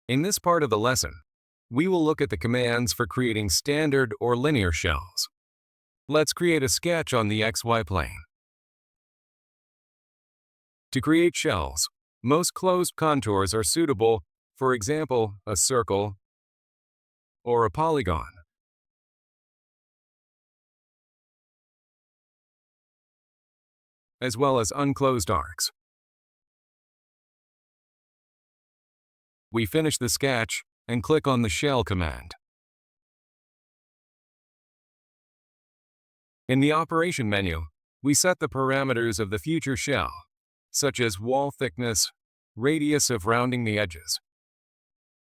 In this part of the lesson, we will look at the commands for creating standard or linear shells. Let's create a sketch on the XY plane. To create shells, most closed contours are suitable, for example, a circle or a polygon. As well as unclosed arcs. We finish the sketch and click on the Shell command. In the Operation menu, we set the parameters of the future shell, such as wall thickness, radius of rounding the edges.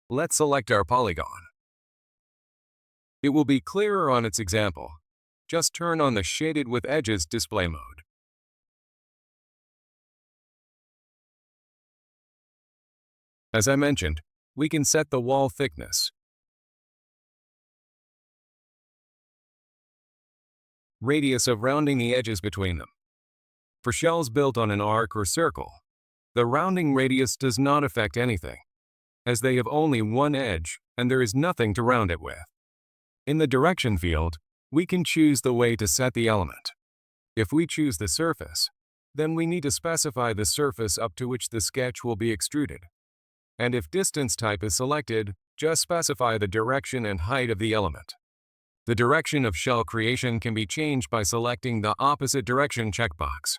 Let's select our polygon. It will be clearer on its example. Just turn on the Shaded with Edges display mode. As I mentioned, we can set the wall thickness, radius of rounding the edges between them. For shells built on an arc or circle, the rounding radius does not affect anything, as they have only one edge and there is nothing to round it with. In the Direction field, we can choose the way to set the element. If we choose the surface, then we need to specify the surface up to which the sketch will be extruded. And if distance type is selected, just specify the direction and height of the element. The direction of shell creation can be changed by selecting the Opposite Direction checkbox.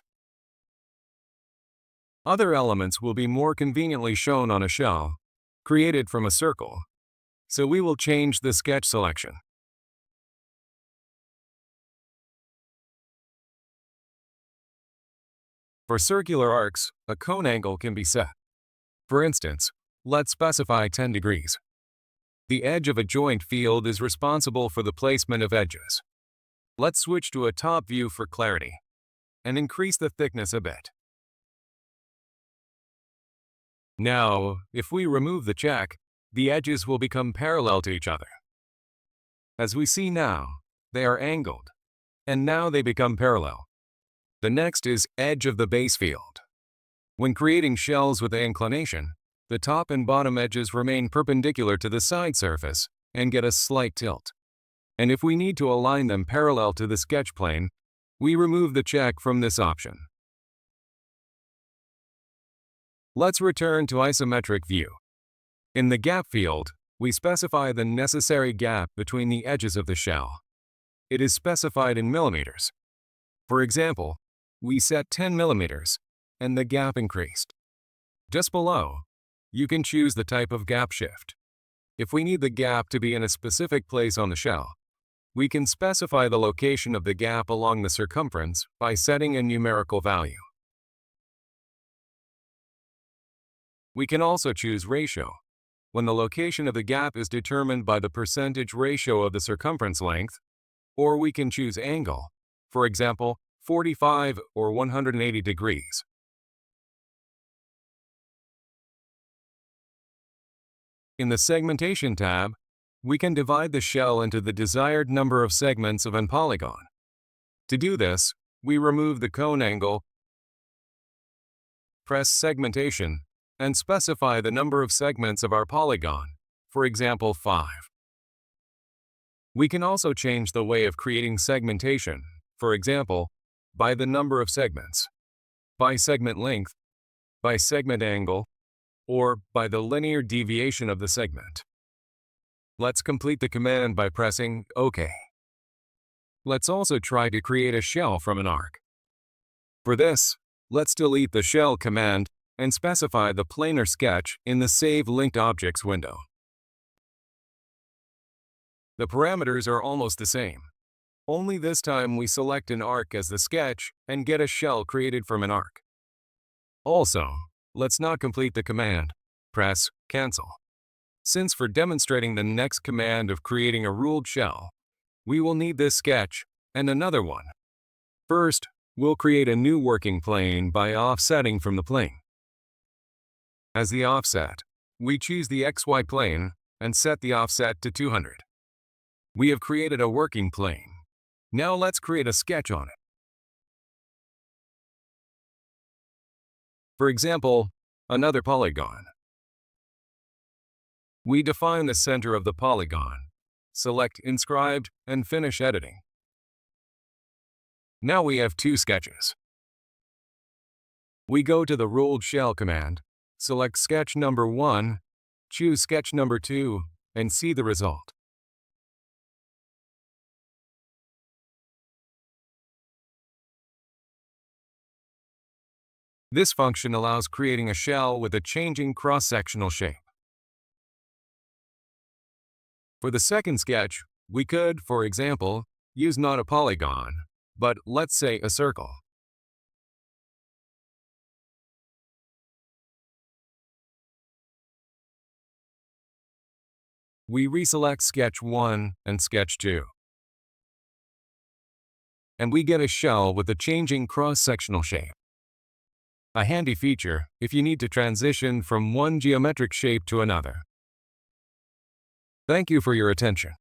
Other elements will be more conveniently shown on a shell created from a circle, so we will change the sketch selection. For circular arcs, a cone angle can be set. For instance, let's specify 10 degrees. The edge of a joint field is responsible for the placement of edges. Let's switch to a top view for clarity and increase the thickness a bit. Now, if we remove the check, the edges will become parallel to each other. As we see now, they are angled, and now they become parallel. The next is Edge of the Base field. When creating shells with the inclination, the top and bottom edges remain perpendicular to the side surface and get a slight tilt. And if we need to align them parallel to the sketch plane, we remove the check from this option. Let's return to isometric view. In the Gap field, we specify the necessary gap between the edges of the shell. It is specified in millimeters. For example, we set 10 millimeters, and the gap increased. Just below, you can choose the type of gap shift. If we need the gap to be in a specific place on the shell, we can specify the location of the gap along the circumference by setting a numerical value. We can also choose ratio, when the location of the gap is determined by the percentage ratio of the circumference length, or we can choose angle, for example, 45 or 180 degrees. In the Segmentation tab, we can divide the shell into the desired number of segments of an polygon. To do this, we remove the cone angle, press Segmentation, and specify the number of segments of our polygon, for example 5. We can also change the way of creating segmentation, for example, by the number of segments, by segment length, by segment angle, or by the linear deviation of the segment. Let's complete the command by pressing OK. Let's also try to create a shell from an arc. For this, let's delete the Shell command and specify the planar sketch in the Save Linked Objects window. The parameters are almost the same. Only this time we select an arc as the sketch and get a shell created from an arc. Also, let's not complete the command. Press Cancel. Since for demonstrating the next command of creating a ruled shell, we will need this sketch and another one. First, we'll create a new working plane by offsetting from the plane. As the offset, we choose the XY plane and set the offset to 200. We have created a working plane. Now let's create a sketch on it. For example, another polygon. We define the center of the polygon, select Inscribed, and finish editing. Now we have two sketches. We go to the Ruled Shell command, select sketch number 1, choose sketch number 2, and see the result. This function allows creating a shell with a changing cross-sectional shape. For the second sketch, we could, for example, use not a polygon, but let's say a circle. We reselect sketch 1 and sketch 2. And we get a shell with a changing cross-sectional shape. A handy feature if you need to transition from one geometric shape to another. Thank you for your attention.